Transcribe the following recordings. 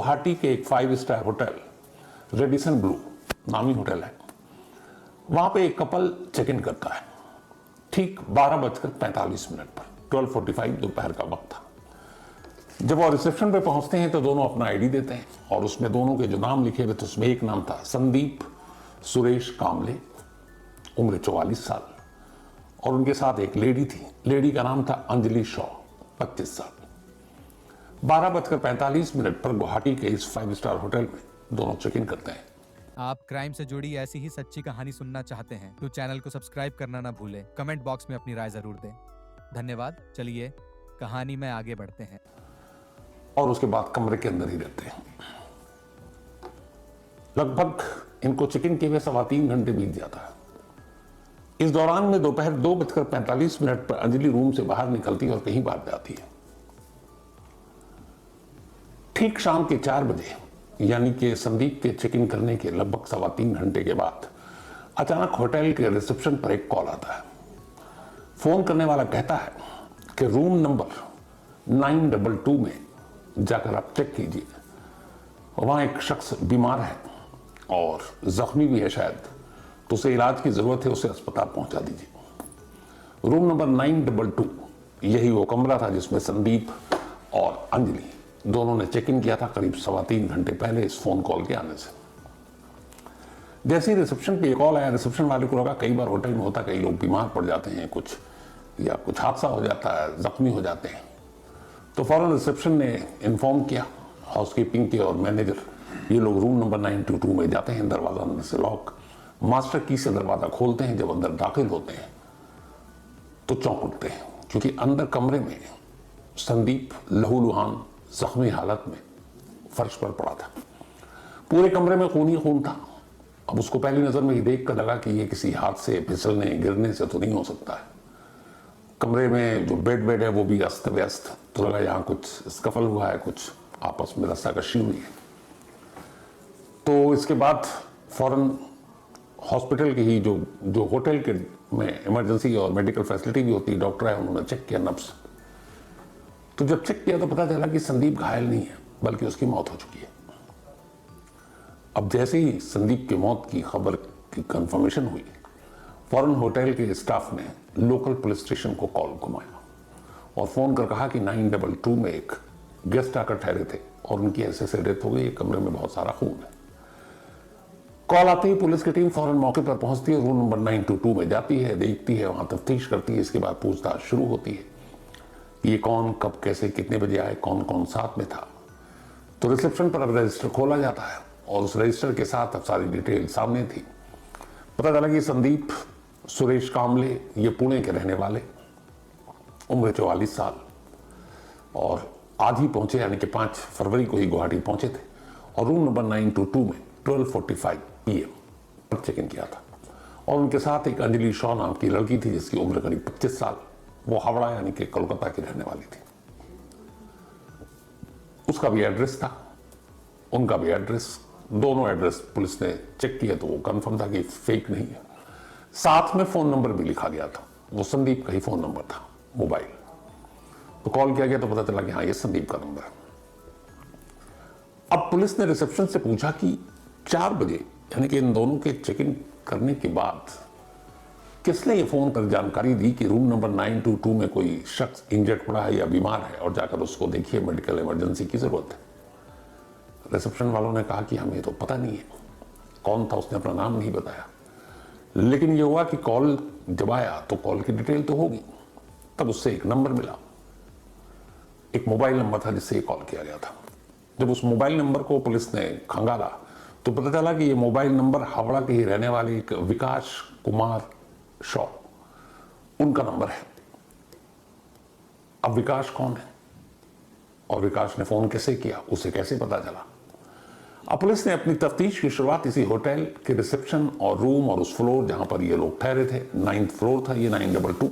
गुवाहाटी के एक 5 star hotel Radisson Blu नामी होटल है, वहां पे एक कपल चेक इन करता है ठीक 12:45 पर। 12:45 दोपहर का वक्त था। जब वो रिसेप्शन पे पहुंचते हैं तो दोनों अपना आईडी देते हैं और उसमें दोनों के जो नाम लिखे हुए थे उसमें एक नाम था संदीप सुरेश कामले, उम्र 44 साल, और उनके साथ एक लेडी थी, लेडी का नाम था अंजलि शॉ, 25 साल। 12:45 पर गुवाहाटी के इस 5 स्टार होटल में दोनों चेक इन करते हैं। आप क्राइम से जुड़ी ऐसी ही सच्ची कहानी सुनना चाहते हैं तो चैनल को सब्सक्राइब करना ना भूलें। कमेंट बॉक्स में अपनी राय जरूर दें। धन्यवाद। चलिए कहानी में आगे बढ़ते हैं। और उसके बाद कमरे के अंदर ही रहते हैं। लगभग इनको चेक इन किए हुए 3.25 घंटे बीत जाता है। इस दौरान में दोपहर 2:45 पर अंजलि रूम से बाहर निकलती है और कहीं बाहर जाती है। ठीक शाम के 4 बजे यानी कि संदीप के चेक इन करने के लगभग 3.25 घंटे के बाद अचानक होटल के रिसेप्शन पर एक कॉल आता है। फोन करने वाला कहता है कि रूम नंबर 922 में जाकर आप चेक कीजिए, वहां एक शख्स बीमार है और जख्मी भी है शायद, तो उसे इलाज की जरूरत है, उसे अस्पताल पहुंचा दीजिए। रूम नंबर 922 यही वो कमरा था जिसमें संदीप और अंजलि दोनों ने चेक इन किया था करीब 3.25 घंटे पहले इस फोन कॉल के आने से। जैसे ही रिसेप्शन पे कॉल आया, रिसेप्शन वाले को लगा कई बार होटल में होता, कई लोग बीमार पड़ जाते हैं, कुछ हादसा हो जाता है, जख्मी हो जाते हैं, तो फौरन रिसेप्शन ने इन्फॉर्म किया हाउसकीपिंग के और मैनेजर, ये लोग रूम नंबर 922 में जाते हैं, दरवाजा अंदर से लॉक, मास्टर की से दरवाजा खोलते हैं, जब अंदर दाखिल होते हैं तो चौंक उठते हैं क्योंकि अंदर कमरे में संदीप लहूलुहान जख्मी हालत में फर्श पर पड़ा था। पूरे कमरे में खून ही खून था। अब उसको पहली नजर में ही देख कर लगा कि ये किसी हादसे, फिसलने, गिरने से तो नहीं हो सकता है। कमरे में जो बेड है वो भी अस्त व्यस्त, तो लगा यहाँ कुछ स्कफल हुआ है, कुछ आपस में रस्साकशी हुई है। तो इसके बाद फौरन हॉस्पिटल की ही जो होटल के में इमरजेंसी और मेडिकल फैसिलिटी भी होती है, डॉक्टर है, उन्होंने चेक किया नब्ज। तो जब चेक किया तो पता चला कि संदीप घायल नहीं है बल्कि उसकी मौत हो चुकी है। अब जैसे ही संदीप की मौत की खबर की कंफर्मेशन हुई, फौरन होटल के स्टाफ ने लोकल पुलिस स्टेशन को कॉल घुमाया और फोन कर कहा कि 922 में एक गेस्ट आकर ठहरे थे और उनकी ऐसे डेथ हो गई, कमरे में बहुत सारा खून है। कॉल आते ही पुलिस की टीम फौरन मौके पर पहुंचती है, रूम नंबर 922 में जाती है, देखती है, वहां तफ्तीश करती है। इसके बाद पूछताछ शुरू होती है, ये कौन, कब, कैसे, कितने बजे आए, कौन कौन साथ में था। तो रिसेप्शन पर अब रजिस्टर खोला जाता है और उस रजिस्टर के साथ अब सारी डिटेल सामने थी। पता चला कि संदीप सुरेश कामले ये पुणे के रहने वाले, उम्र 44 साल, और आज ही पहुंचे यानी कि 5 फरवरी को ही गुवाहाटी पहुंचे थे और रूम नंबर 922 में 12:45 PM पर चेक इन किया था। और उनके साथ एक अंजलि शॉ नाम की लड़की थी जिसकी उम्र करीब 25 साल, वो हावड़ा यानी कि कोलकाता की रहने वाली थी। उसका भी एड्रेस था, उनका भी एड्रेस, दोनों एड्रेस पुलिस ने चेक किया तो वो कंफर्म था कि फेक नहीं है। साथ में फोन नंबर भी लिखा गया था, वो संदीप का ही फोन नंबर था, मोबाइल। तो कॉल किया गया तो पता चला कि हाँ, ये संदीप का नंबर है। अब पुलिस ने रिसेप्शन से पूछा कि 4 बजे यानी कि इन दोनों के चेक इन करने के बाद किसने ये फोन कर जानकारी दी कि रूम नंबर 922 में कोई शख्स इंजर्ड पड़ा है या बीमार है और जाकर उसको देखिए, मेडिकल इमरजेंसी की जरूरत है। रिसेप्शन वालों ने कहा कि हमें तो पता नहीं है कौन था, उसने अपना नाम नहीं बताया। लेकिन ये हुआ कि कॉल जब आया तो कॉल की डिटेल तो होगी, तब उससे एक नंबर मिला, एक मोबाइल नंबर था जिससे ये कॉल किया गया था। जब उस मोबाइल नंबर को पुलिस ने खंगाला तो पता चला कि ये मोबाइल नंबर हावड़ा के ही रहने वाले एक विकास कुमार शॉ, उनका नंबर है। अब विकास कौन है और विकास ने फोन कैसे किया, उसे कैसे पता चला। अब पुलिस ने अपनी तफ्तीश की शुरुआत इसी होटल के रिसेप्शन और रूम और उस फ्लोर जहां पर ये लोग ठहरे थे, 9th फ्लोर था ये 922,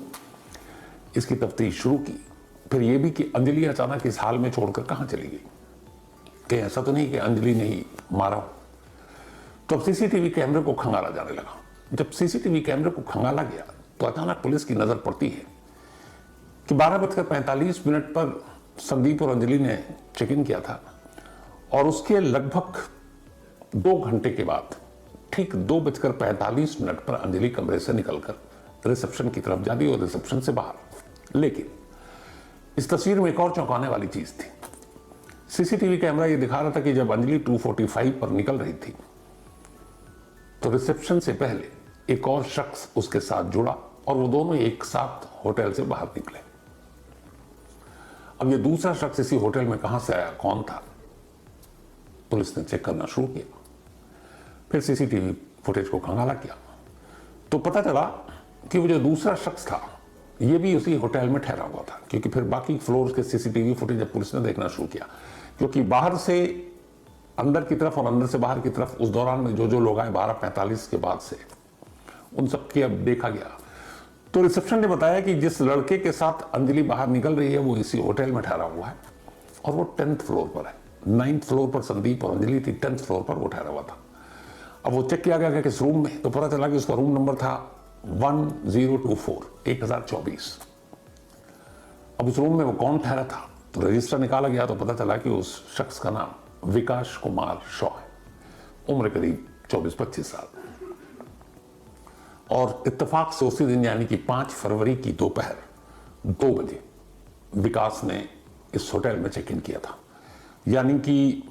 इसकी तफ्तीश शुरू की। फिर यह भी कि अंजलि अचानक इस हाल में छोड़कर कहां चली गई, कहीं ऐसा तो नहीं कि अंजलि ने ही मारा हो। तो अब सीसीटीवी कैमरे को खंगाला जाने लगा। जब सीसीटीवी कैमरे को खंगाला गया तो अचानक पुलिस की नजर पड़ती है कि 12:45 पर संदीप और अंजलि ने चेक इन किया था और उसके लगभग 2 घंटे के बाद ठीक 2:45 पर अंजलि कमरे से निकलकर रिसेप्शन की तरफ जा दी और रिसेप्शन से बाहर। लेकिन इस तस्वीर में एक और चौंकाने वाली चीज थी। सीसीटीवी कैमरा ये दिखा रहा था कि जब अंजलि 2:45 पर निकल रही थी तो रिसेप्शन से पहले एक और शख्स उसके साथ जुड़ा और वो दोनों एक साथ होटल से बाहर निकले। अब ये दूसरा शख्स इसी होटल में कहां से आया, कौन था, पुलिस ने चेक करना शुरू किया। फिर सीसीटीवी फुटेज को खंगाला किया तो पता चला कि वो जो दूसरा शख्स था ये भी उसी होटल में ठहरा हुआ था, क्योंकि फिर बाकी फ्लोर के सीसीटीवी फुटेज जब पुलिस ने देखना शुरू किया, क्योंकि बाहर से अंदर की तरफ और अंदर से बाहर की तरफ उस दौरान में जो लोग आए 12:45 के बाद से, उन सबकी अब देखा गया। तो रिसेप्शन ने बताया कि जिस लड़के के साथ अंजलि बाहर निकल रही है वो इसी होटल में ठहरा हुआ है और वो 10th फ्लोर पर है। 9th फ्लोर पर संदीप और अंजलि थी, 10th फ्लोर पर वो ठहरा हुआ था। अब वो चेक किया गया कि किस रूम में, तो पता चला कि उसका रूम नंबर था 1024। अब उस रूम में वो कौन ठहरा था तो रजिस्टर निकाला गया तो पता चला कि उस शख्स का नाम विकास कुमार शॉ है, उम्र करीब 24-25 साल। और इत्तेफाक से उसी दिन यानी कि 5 फरवरी की दोपहर 2 बजे विकास ने इस होटल में चेक इन किया था, यानी कि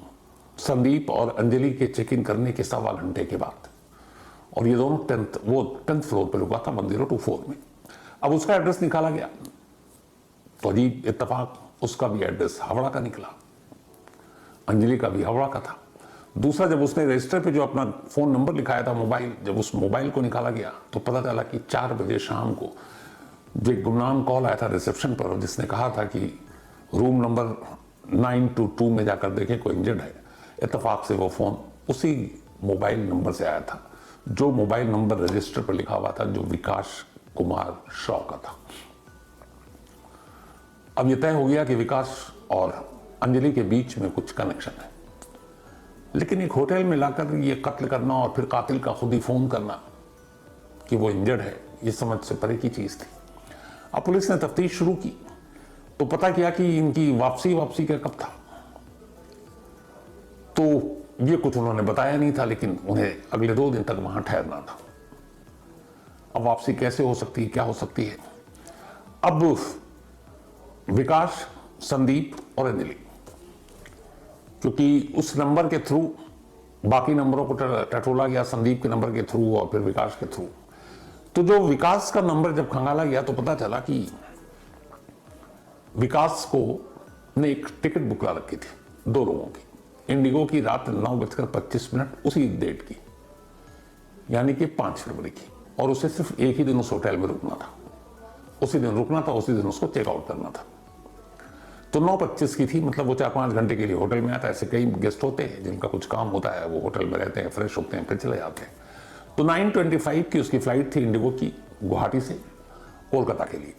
संदीप और अंजलि के चेक इन करने के 1.25 घंटे के बाद। और ये दोनों 10th फ्लोर पर रुका था 1024 में। अब उसका एड्रेस निकाला गया तो अजीब इत्तेफाक उसका भी एड्रेस हावड़ा का निकला, अंजलि का भी हावड़ा का था। दूसरा, जब उसने रजिस्टर पे जो अपना फोन नंबर लिखाया था मोबाइल, जब उस मोबाइल को निकाला गया तो पता चला कि 4 बजे शाम को जो एक गुमनाम कॉल आया था रिसेप्शन पर जिसने कहा था कि रूम नंबर 922 में जाकर देखें कोई इंजर्ड है। इत्तेफाक से वो फोन उसी मोबाइल नंबर से आया था जो मोबाइल नंबर रजिस्टर पर लिखा हुआ था, जो विकास कुमार शॉ का था। अब यह तय हो गया कि विकास और अंजलि के बीच में कुछ कनेक्शन है, लेकिन एक होटल में लाकर ये कत्ल करना और फिर कातिल का खुद ही फोन करना कि वो इंजर्ड है, ये समझ से परे की चीज थी। अब पुलिस ने तफ्तीश शुरू की तो पता किया कि इनकी वापसी का कब था। तो ये कुछ उन्होंने बताया नहीं था, लेकिन उन्हें अगले 2 दिन तक वहां ठहरना था। अब वापसी कैसे हो सकती है, क्या हो सकती है। अब विकास, संदीप और अंजलि, क्योंकि उस नंबर के थ्रू बाकी नंबरों को टटोला गया, संदीप के नंबर के थ्रू और फिर विकास के थ्रू। तो जो विकास का नंबर जब खंगाला गया तो पता चला कि विकास को ने एक टिकट बुक करा रखी थी 2 लोगों की, इंडिगो की रात 9:25 उसी डेट की, यानी कि 5 फरवरी की, और उसे सिर्फ एक ही दिन उस होटल में रुकना था। उसी दिन रुकना था, उसी दिन उसको चेकआउट करना था। तो 9:25 की थी, मतलब वो 4-5 घंटे के लिए होटल में आता है। ऐसे कई गेस्ट होते हैं जिनका कुछ काम होता है, वो होटल में रहते हैं, फ्रेश होते हैं, फिर चले जाते हैं। तो 9:25 की उसकी फ्लाइट थी इंडिगो की, गुवाहाटी से कोलकाता के लिए।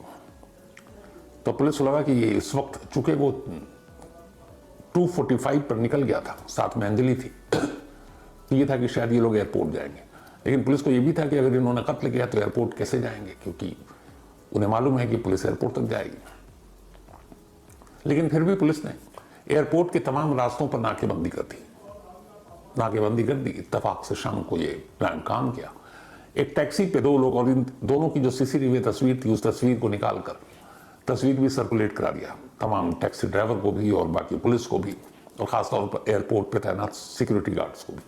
तो पुलिस को लगा कि ये इस वक्त, चूंकि वो 2:45 पर निकल गया था, साथ में अंजलि थी, तो ये था कि शायद ये लोग एयरपोर्ट जाएंगे। लेकिन पुलिस को ये भी था कि अगर इन्होंने कत्ल किया तो एयरपोर्ट कैसे जाएंगे, क्योंकि उन्हें मालूम है कि पुलिस एयरपोर्ट तक जाएगी। लेकिन फिर भी पुलिस ने एयरपोर्ट के तमाम रास्तों पर नाकेबंदी कर दी। इत्तेफाक से शाम को ये प्लान काम किया। एक टैक्सी पे 2 लोग, और इन दोनों की जो सीसीटीवी तस्वीर थी उस तस्वीर को निकालकर तस्वीर भी सर्कुलेट करा दिया तमाम टैक्सी ड्राइवर को भी और बाकी पुलिस को भी, और खासतौर पर एयरपोर्ट पे तैनात सिक्योरिटी गार्ड्स को भी।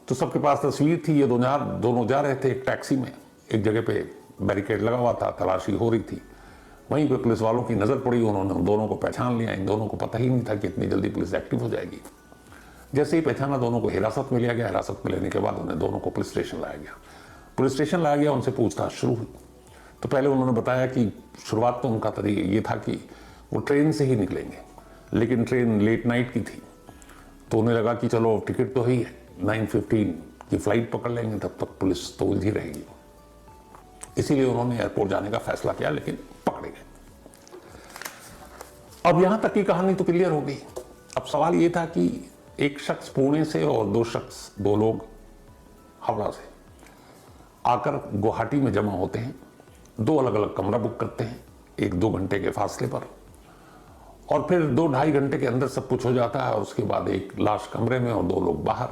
तो सबके पास तस्वीर थी। ये दोनों जा रहे थे एक टैक्सी में, एक जगह पे बैरिकेड लगा हुआ था, तलाशी हो रही थी। वहीं पे पुलिस वालों की नजर पड़ी, उन्होंने उन दोनों को पहचान लिया। इन दोनों को पता ही नहीं था कि इतनी जल्दी पुलिस एक्टिव हो जाएगी। जैसे ही पहचाना, दोनों को हिरासत में लिया गया। हिरासत में लेने के बाद उन्हें दोनों को पुलिस स्टेशन लाया गया। उनसे पूछताछ शुरू हुई। तो पहले उन्होंने बताया कि शुरुआत तो उनका तरीका ये था कि वो ट्रेन से ही निकलेंगे, लेकिन ट्रेन लेट नाइट की थी, तो उन्हें लगा कि चलो टिकट तो ही है, 9:15 की फ्लाइट पकड़ लेंगे, तब तक पुलिस तो उलझी रहेगी। इसीलिए उन्होंने एयरपोर्ट जाने का फैसला किया, लेकिन पकड़े गए। अब यहां तक की कहानी तो क्लियर हो गई। अब सवाल ये था कि एक शख्स पुणे से और 2 लोग हावड़ा से आकर गुवाहाटी में जमा होते हैं। 2 अलग अलग कमरा बुक करते हैं, 1-2 घंटे के फासले पर, और फिर 2-2.5 घंटे के अंदर सब कुछ हो जाता है और उसके बाद एक लाश कमरे में और 2 लोग बाहर।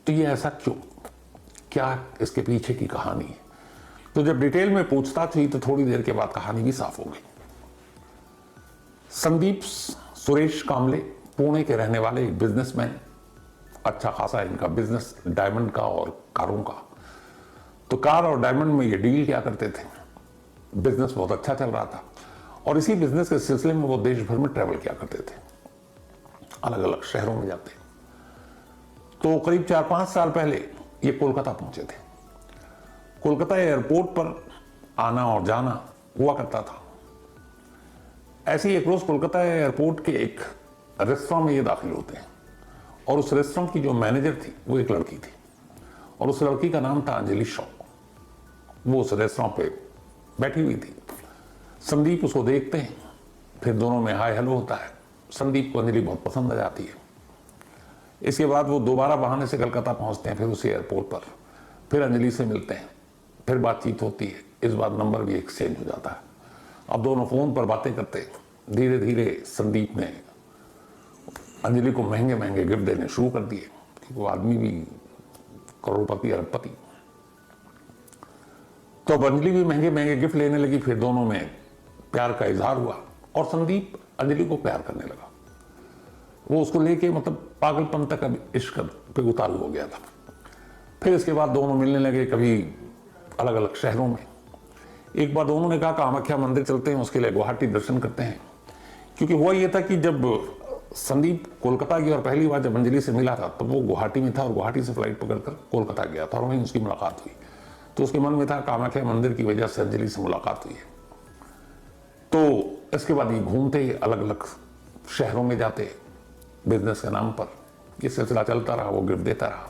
तो ये ऐसा क्यों, क्या इसके पीछे की कहानी है? तो जब डिटेल में पूछताछ हुई तो थोड़ी देर के बाद कहानी भी साफ हो गई। संदीप सुरेश कामले पुणे के रहने वाले एक बिजनेसमैन, अच्छा खासा इनका बिजनेस डायमंड का और कारों का। तो कार और डायमंड में ये डील क्या करते थे, बिजनेस बहुत अच्छा चल रहा था और इसी बिजनेस के सिलसिले में वो देश भर में ट्रैवल किया करते थे, अलग अलग शहरों में जाते। तो करीब 4-5 साल पहले ये कोलकाता पहुंचे थे। कोलकाता एयरपोर्ट पर आना और जाना हुआ करता था। ऐसे ही एक रोज कोलकाता एयरपोर्ट के एक रेस्टोरेंट में ये दाखिल होते हैं और उस रेस्टोरेंट की जो मैनेजर थी वो एक लड़की थी और उस लड़की का नाम था अंजलि शॉ। वो उस रेस्टोरेंट पे बैठी हुई थी। संदीप उसको देखते हैं, फिर दोनों में हाय हेलो होता है। संदीप को अंजलि बहुत पसंद आ जाती है। इसके बाद वो दोबारा बहाने से कलकत्ता पहुंचते हैं, फिर उसी एयरपोर्ट पर फिर अंजलि से मिलते हैं, फिर बातचीत होती है। इस बार नंबर भी एक्सचेंज हो जाता है। अब दोनों फोन पर बातें करते। धीरे धीरे संदीप ने अंजलि को महंगे महंगे गिफ्ट देने शुरू कर दिए, क्योंकि वो आदमी भी करोड़पति अरबपति। तो अब अंजलि भी महंगे महंगे गिफ्ट लेने लगी। फिर दोनों में प्यार का इजहार हुआ और संदीप अंजलि को प्यार करने लगा। वो उसको लेके मतलब पागलपन तक अब इश्क पे उतारू हो गया था। फिर इसके बाद दोनों मिलने लगे, कभी अलग अलग शहरों में। एक बार दोनों ने कहा कामाख्या मंदिर चलते हैं, उसके लिए गुवाहाटी दर्शन करते हैं। क्योंकि हुआ ये था कि जब संदीप कोलकाता गया और पहली बार जब अंजलि से मिला था तो वो गुवाहाटी में था और गुवाहाटी से फ्लाइट पकड़कर कोलकाता गया था और वहीं उसकी मुलाकात हुई। तो उसके मन में था कामाख्या मंदिर की वजह से अंजलि से मुलाकात हुई है। तो इसके बाद ये घूमते, अलग अलग शहरों में जाते बिजनेस के नाम पर। ये सिलसिला चलता रहा, वो गिफ्ट देता रहा।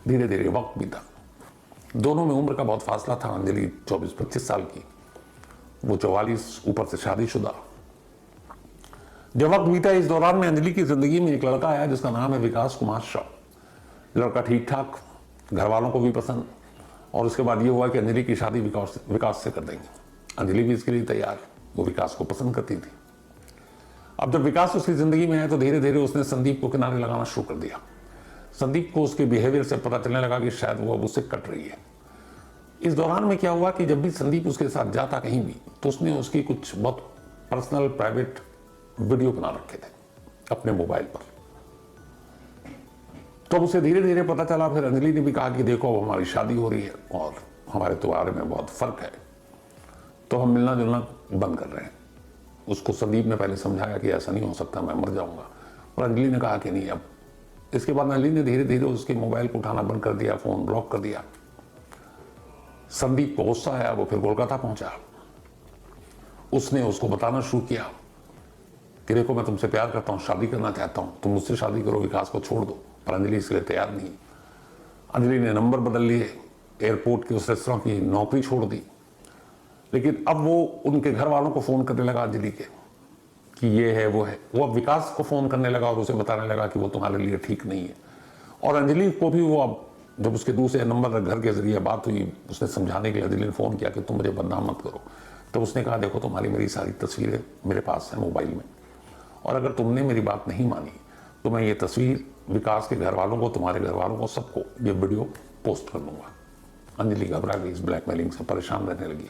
धीरे धीरे वक्त बीता। दोनों में उम्र का बहुत फासला था। अंजलि 24-25 साल की, वो 44, ऊपर से शादीशुदा। जब वक्त बीता, इस दौरान में अंजलि की जिंदगी में एक लड़का आया जिसका नाम है विकास कुमार शॉ। लड़का ठीक ठाक, घर वालों को भी पसंद। और उसके बाद ये हुआ कि अंजलि की शादी विकास से कर देंगे। अंजलि भी इसके लिए तैयार, वो विकास को पसंद करती थी। अब जब विकास उसकी जिंदगी में आया तो धीरे धीरे उसने संदीप को किनारे लगाना शुरू कर दिया। संदीप को उसके बिहेवियर से पता चलने लगा कि शायद वो अब उससे कट रही है। इस दौरान में क्या हुआ कि जब भी संदीप उसके साथ जाता कहीं भी तो उसने उसकी कुछ बहुत पर्सनल प्राइवेट वीडियो बना रखे थे अपने मोबाइल पर। तो उसे धीरे धीरे पता चला। फिर अंजलि ने भी कहा कि देखो अब हमारी शादी हो रही है और हमारे तुम्हारे में बहुत फर्क है, तो हम मिलना जुलना बंद कर रहे हैं। उसको संदीप ने पहले समझाया कि ऐसा नहीं हो सकता, मैं मर जाऊंगा। और अंजलि ने कहा कि नहीं। अब इसके बाद अंजलि ने धीरे धीरे उसके मोबाइल को उठाना बंद कर दिया, फोन ब्लॉक कर दिया। संदीप को गुस्सा आया, वो फिर कोलकाता पहुंचा। उसने उसको बताना शुरू किया कि देखो मैं तुमसे प्यार करता हूं, शादी करना चाहता हूं, तुम मुझसे शादी करो, विकास को छोड़ दो। पर अंजलि इसके लिए तैयार नहीं। अंजलि ने नंबर बदल लिए, एयरपोर्ट की उस रेस्टोरेंट की नौकरी छोड़ दी। लेकिन अब वो उनके घर वालों को फोन करने लगा अंजलि के कि ये है वो है। वो अब विकास को फोन करने लगा और उसे बताने लगा कि वो तुम्हारे लिए ठीक नहीं है। और अंजलि को भी वो अब जब उसके दूसरे नंबर घर के जरिए बात हुई, उसने समझाने के लिए अंजलि ने फोन किया कि तुम मुझे बदनाम मत करो। तो उसने कहा देखो तुम्हारी मेरी सारी तस्वीरें मेरे पास है मोबाइल में, और अगर तुमने मेरी बात नहीं मानी तो मैं ये तस्वीर विकास के घर वालों को, तुम्हारे घर वालों को, सबको ये वीडियो पोस्ट कर दूंगा। अंजलि घबरा गई, इस ब्लैकमेलिंग से परेशान रहने लगी।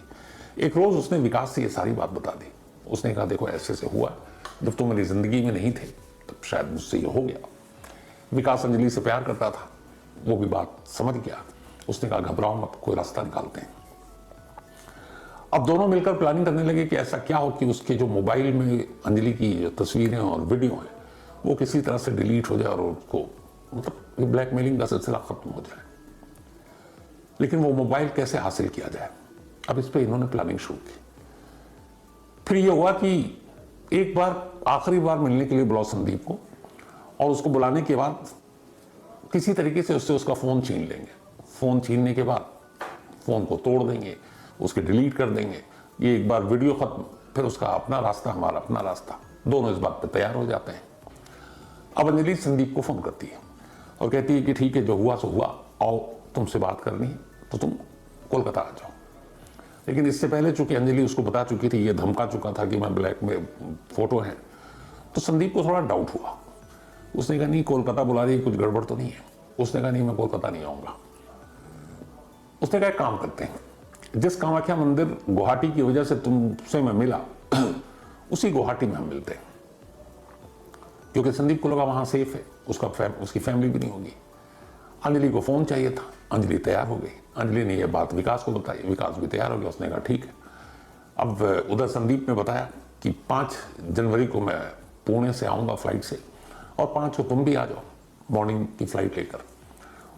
एक रोज उसने विकास से ये सारी बात बता दी। उसने कहा देखो ऐसे से हुआ, जब तुम मेरी जिंदगी में नहीं थे तब शायद मुझसे ये हो गया। विकास अंजलि से प्यार करता था, वो भी बात समझ गया। उसने कहा घबराओ मत, कोई रास्ता निकालते हैं। अब दोनों मिलकर प्लानिंग करने लगे कि ऐसा क्या हो कि उसके जो मोबाइल में अंजलि की जो तस्वीरें और वीडियो हैं वो किसी तरह से डिलीट हो जाए और उसको मतलब ब्लैकमेलिंग का सिलसिला खत्म हो जाए। लेकिन वो मोबाइल कैसे हासिल किया जाए, अब इस पर इन्होंने प्लानिंग शुरू की। फिर ये हुआ कि एक बार आखिरी बार मिलने के लिए बुलाओ संदीप को, और उसको बुलाने के बाद किसी तरीके से उससे उसका फोन छीन लेंगे। फोन छीनने के बाद फोन को तोड़ देंगे, उसके डिलीट कर देंगे। ये एक बार वीडियो खत्म, फिर उसका अपना रास्ता, हमारा अपना रास्ता। दोनों इस बात पे तैयार हो जाते हैं। अब अंजलि संदीप को फोन करती है और कहती है कि ठीक है जो हुआ सो हुआ, आओ तुमसे बात करनी है तो तुम कोलकाता आ जाओ। लेकिन इससे पहले चूंकि अंजलि उसको बता चुकी थी, ये धमका चुका था कि मैं ब्लैक में फोटो है तो संदीप को थोड़ा डाउट हुआ। उसने कहा नहीं, कोलकाता बुला रही है, कुछ गड़बड़ तो नहीं है। उसने कहा नहीं, मैं कोलकाता नहीं आऊंगा। उसने कहा काम करते हैं, जिस कामाख्या मंदिर गुवाहाटी की वजह से तुमसे मैं मिला उसी गुवाहाटी में हम मिलते हैं, क्योंकि संदीप को लगा वहां सेफ है, उसकी फैमिली भी नहीं होगी। अंजलि को फोन चाहिए था, अंजलि तैयार हो गई। अंजलि ने यह बात विकास को बताई, विकास भी तैयार हो गया। उसने कहा ठीक है। अब उधर संदीप ने बताया कि 5 जनवरी को मैं पुणे से आऊंगा फ्लाइट से, और 5 को तुम भी आ जाओ मॉर्निंग की फ्लाइट लेकर।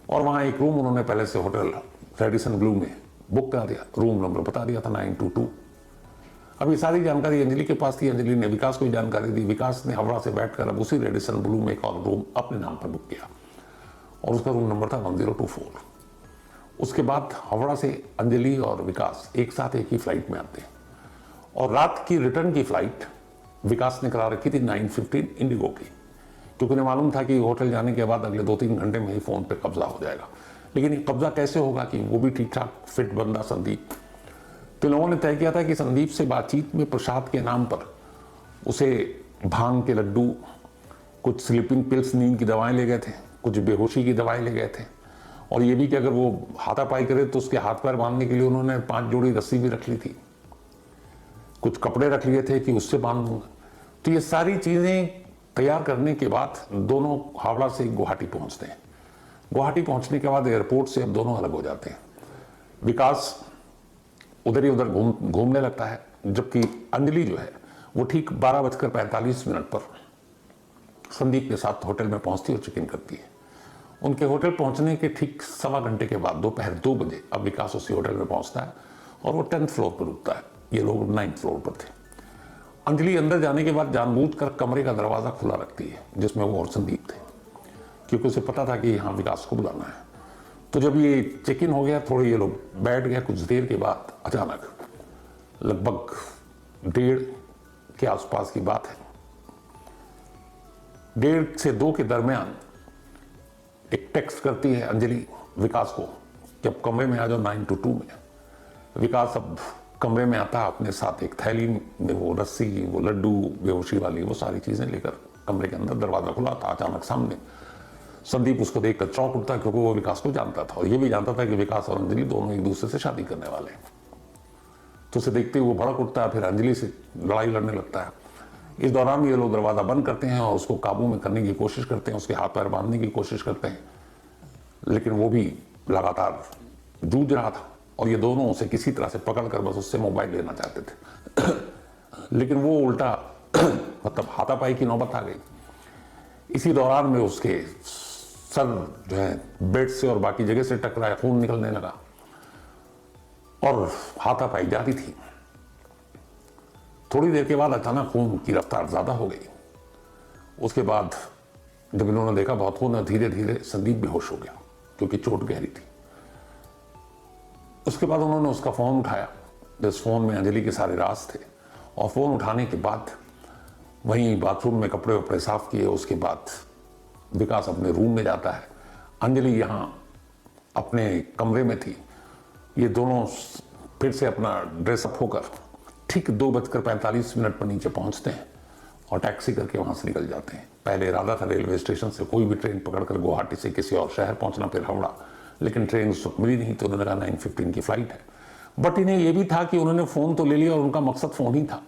और वहाँ एक रूम उन्होंने पहले से होटल रेडिसन ब्लू में बुक करा दिया, रूम नंबर बता दिया था 922। अब ये सारी जानकारी अंजलि के पास थी। अंजलि ने विकास को भी जानकारी दी। विकास ने हावड़ा से बैठकर अब उसी रेडिसन ब्लू में एक और रूम अपने नाम पर बुक किया, और उसका रूम नंबर था 1024। उसके बाद हावड़ा से अंजलि और विकास एक साथ एक ही फ्लाइट में आते हैं, और रात की रिटर्न की फ्लाइट विकास ने करा रखी थी 9:15 इंडिगो की, क्योंकि उन्हें मालूम था कि होटल जाने के बाद अगले 2-3 घंटे में ही फोन पे कब्जा हो जाएगा। लेकिन ये कब्जा कैसे होगा कि वो भी ठीक ठाक फिट बंदा संदीप। तो लोगों ने तय किया था कि संदीप से बातचीत में प्रसाद के नाम पर उसे भांग के लड्डू, कुछ स्लीपिंग पिल्स, नींद की दवाएं ले गए थे, कुछ बेहोशी की दवाएं ले गए थे, और ये भी कि अगर वो हाथापाई करे तो उसके हाथ पैर बांधने के लिए उन्होंने 5 जोड़ी रस्सी भी रख ली थी, कुछ कपड़े रख लिए थे कि उससे बांध दूंगा। तो ये सारी चीजें तैयार करने के बाद दोनों हावड़ा से गुवाहाटी पहुंचते हैं। गुवाहाटी पहुंचने के बाद एयरपोर्ट से अब दोनों अलग हो जाते हैं। विकास उधर ही उधर घूमने लगता है, जबकि अंजलि जो है वो ठीक 12:45 पर संदीप के साथ होटल में पहुंचती और चेक इन करती है। उनके होटल पहुंचने के ठीक 1.25 घंटे के बाद दोपहर 2 बजे अब विकास उसी होटल में पहुंचता है, और वो 10th फ्लोर पर रुकता है। ये लोग 9th फ्लोर पर थे। अंजलि अंदर जाने के बाद जानबूझकर कमरे का दरवाजा खुला रखती है जिसमें वो और संदीप थे, क्योंकि उसे पता था कि यहाँ विकास को बुलाना है। तो जब ये चेक इन हो गया, थोड़े ये लोग बैठ गए, कुछ देर के बाद अचानक लगभग 1:30 के आसपास की बात है, 1:30 से 2 के दरमियान एक टेक्स्ट करती है अंजलि विकास को कि अब कमरे में आ जाओ 922 में। विकास अब कमरे में आता, अपने साथ एक थैली में वो रस्सी, वो लड्डू, बेहोशी वाली वो सारी चीजें लेकर कमरे के अंदर। दरवाजा खुला था, अचानक सामने संदीप उसको देखकर चौंक उठता, क्योंकि वो विकास को जानता था, और ये भी जानता था कि विकास और अंजलि दोनों एक दूसरे से शादी करने वाले हैं। तो उसे देखते ही वो भड़क उठता है, फिर अंजलि से लड़ाई लड़ने लगता है। इस दौरान ये लोग दरवाजा बंद करते हैं और उसको काबू में करने की कोशिश करते हैं, उसके हाथ पैर बांधने की कोशिश करते हैं, लेकिन वो भी लगातार जूझ रहा था, और ये दोनों उसे किसी तरह से पकड़कर बस उससे मोबाइल लेना चाहते थे। लेकिन वो उल्टा मतलब हाथापाई की नौबत आ गई। इसी दौरान में उसके सर जो है बेड से और बाकी जगह से टकराया, खून निकलने लगा, और हाथापाई जारी थी। थोड़ी देर के बाद अचानक खून की रफ्तार ज्यादा हो गई। उसके बाद जब इन्होंने देखा बहुत खून है, धीरे धीरे संदीप बेहोश हो गया, क्योंकि चोट गहरी थी। उसके बाद उन्होंने उसका फोन उठाया, जिस फोन में अंजलि के सारे राज थे, और फोन उठाने के बाद वहीं बाथरूम में कपड़े वपड़े साफ किए। उसके बाद विकास अपने रूम में जाता है, अंजलि यहाँ अपने कमरे में थी। ये दोनों फिर से अपना ड्रेसअप होकर ठीक 2:45 पर नीचे पहुंचते हैं, और टैक्सी करके वहां से निकल जाते हैं। पहले इरादा था रेलवे स्टेशन से कोई भी ट्रेन पकड़कर गुवाहाटी से किसी और शहर पहुंचना, फिर हावड़ा, लेकिन ट्रेन उस वक्त मिली नहीं, तो उन्होंने कहा 9:15 की फ्लाइट है। बट इन्हें यह भी था कि उन्होंने फोन तो ले लिया, और उनका मकसद फोन ही था,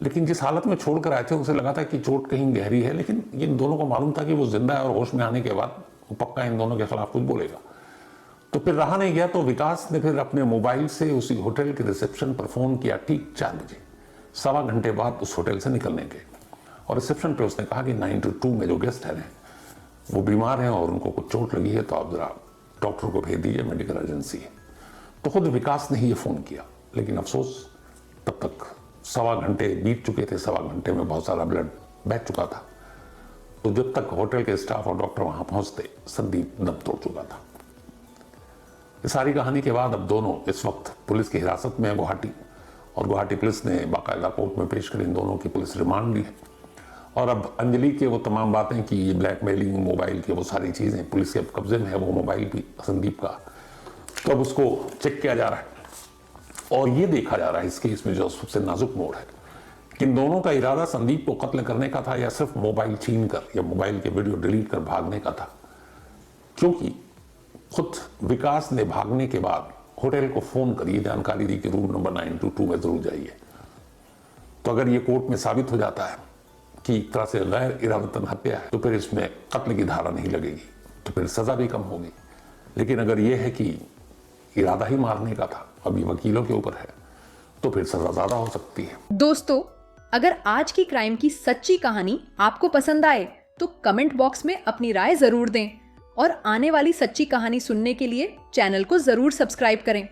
लेकिन जिस हालत में छोड़कर आए थे उसे लगा था कि चोट कहीं गहरी है, लेकिन इन दोनों को मालूम था कि वो जिंदा है, और होश में आने के बाद वो पक्का इन दोनों के खिलाफ कुछ बोलेगा। तो फिर रहा नहीं गया, तो विकास ने फिर अपने मोबाइल से उसी होटल के रिसेप्शन पर फोन किया ठीक 4 बजे, 1.25 घंटे बाद उस होटल से निकलने के। और रिसेप्शन पे उसने कहा कि 922 में जो गेस्ट हैं वो बीमार हैं और उनको कुछ चोट लगी है, तो आप जरा डॉक्टर को भेज दीजिए, मेडिकल एजेंसी है। तो खुद विकास ने ही ये फोन किया, लेकिन अफसोस तब तक 1.25 घंटे बीत चुके थे। 1.25 घंटे में बहुत सारा ब्लड बह चुका था। तो जब तक होटल के स्टाफ और डॉक्टर वहां पहुंचते, संदीप दम तोड़ चुका था। इस सारी कहानी के बाद अब दोनों इस वक्त पुलिस की हिरासत में है गुवाहाटी, और गुवाहाटी पुलिस ने बाकायदा कोर्ट में पेश कर इन दोनों की पुलिस रिमांड ली है। और अब अंजलि के वो तमाम बातें कि ये ब्लैकमेलिंग, मोबाइल की वो सारी चीजें पुलिस के कब्जे में है, वो मोबाइल भी संदीप का, तो अब उसको चेक किया जा रहा है। और ये देखा जा रहा है इस केस में जो सबसे नाजुक मोड़ है इन दोनों का इरादा संदीप को कत्ल करने का था या सिर्फ मोबाइल छीन कर या मोबाइल के वीडियो डिलीट कर भागने का था? क्योंकि खुद विकास ने भागने के बाद होटल को फोन कर ये जानकारी दी कि रूम नंबर 922 में जरूर जाइए। तो अगर ये कोर्ट में साबित हो जाता है कि एक तरह से गैर इरादतन हत्या है तो फिर इसमें कत्ल की धारा नहीं लगेगी, तो फिर सजा भी कम होगी। लेकिन अगर यह है कि इरादा ही मारने का था, अब ये वकीलों के ऊपर है, तो फिर सजा ज्यादा हो सकती है। दोस्तों, अगर आज की क्राइम की सच्ची कहानी आपको पसंद आए तो कमेंट बॉक्स में अपनी राय जरूर दें और आने वाली सच्ची कहानी सुनने के लिए चैनल को जरूर सब्सक्राइब करें।